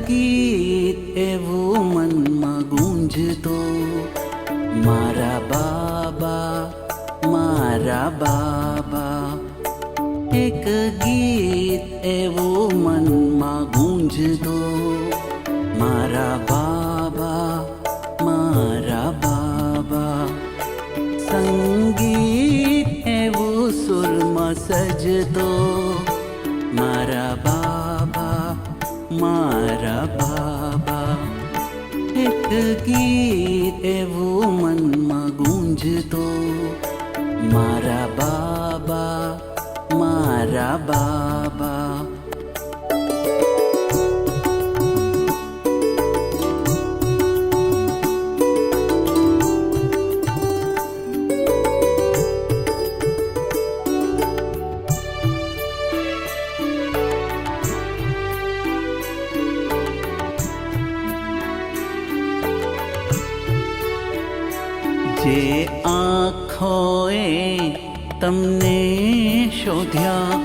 ગીત એવું મનમાં ગુંજતો, મારા બાબા મારા બાબા. એક ગીત એવું મનમાં ગુંજતો, મારા બાબા મારા બાબા. સંગીત એવું સુરમાં સજતો, મારા બાબા મારા બાબા. એક ગીત એવું મનમાં ગુંજતો, મારા બાબા મારા બાબા. જે આંખોએ તમને શોધ્યા,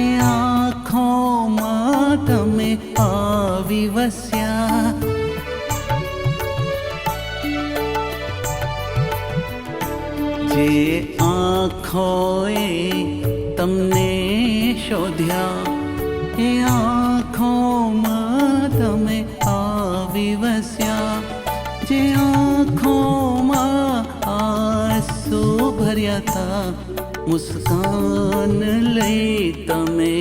એ આંખોમાં તમે આવી વસ્યા. જે આંખોએ તમને શોધ્યા, એ આંખોમાં તમે આવી વસ્યા. જે આંખોમાં આંસુ ભર્યા તા, મુસ્કાન લઈ તમે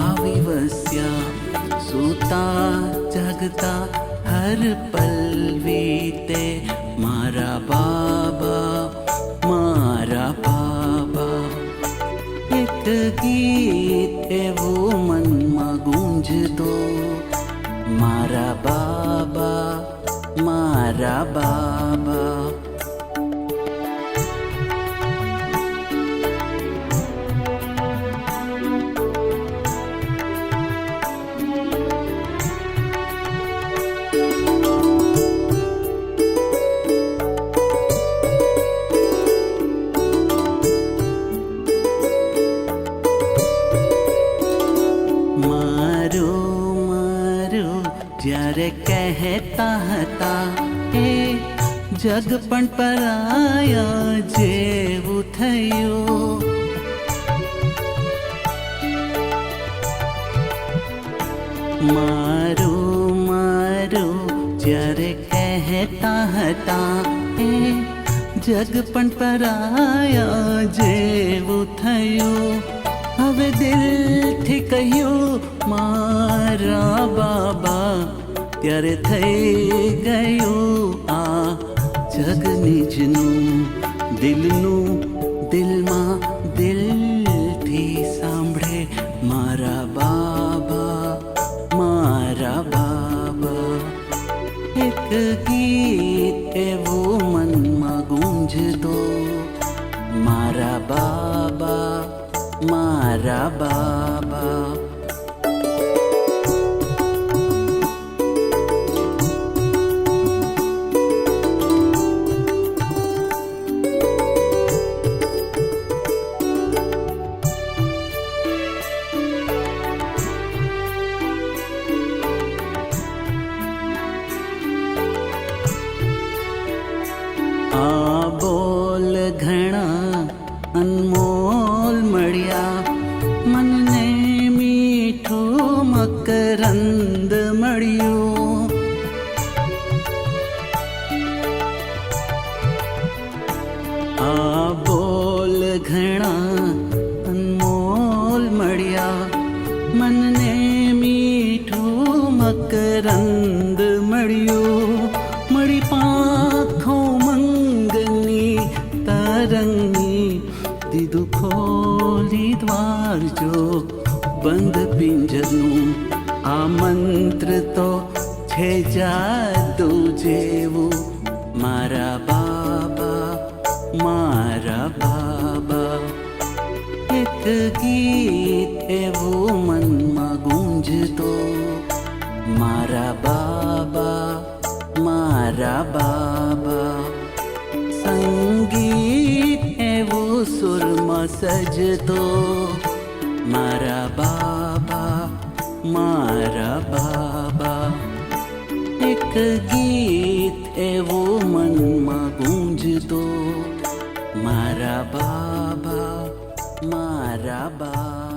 આવી વસ્યા. સૂતા જાગતા હર પલ વીતે, મારા બાબા મારા બાબા. એક ગીત એવું મનમાં ગુંજતો, મારા બાબા મારા બાબા. મારું મારું જ્યારે કહેતા હતા, એ જગ પણ પરાયા જેવું થયું. મારું મારું જ્યારે કહેતા હતા, એ જગ પણ પરાયા જેવું થયું. હવે દિલથી કહ્યું મારા બાબા, ત્યારે થઈ ગયું આ જગ નિજનું. દિલનું દિલમાં દિલથી સાંભળે, મારા બાબા મારા બાબા. એક ગીત એવું મનમાં ગુંજતો, મારા બાબા મારા બાબા. આ બોલ ઘણા અનમોલ મળ્યા, મનને મીઠું મકરંદ મળ્યું. આ બોલ ઘણા અનમોલ મળ્યા, મનને મીઠું મકરંદ મળ્યું. મળી પાંખો મંગની તરંગી, દીધું ખોલી દ્વાર જો બંધ પિંજરનું. આ મંત્ર તો છે જાદુ જેવું, મારા બાબા મારા બાબા. એક ગીત એવું મનમાં ગુંજતો, મારા બાબા મારા બાબા. સંગીત એવું સુરમાં સજતો, મારા બાબા મારા બાબા. એક ગીત એવું મનમાં ગુંજતો, મારા બાબા મારા બાબા.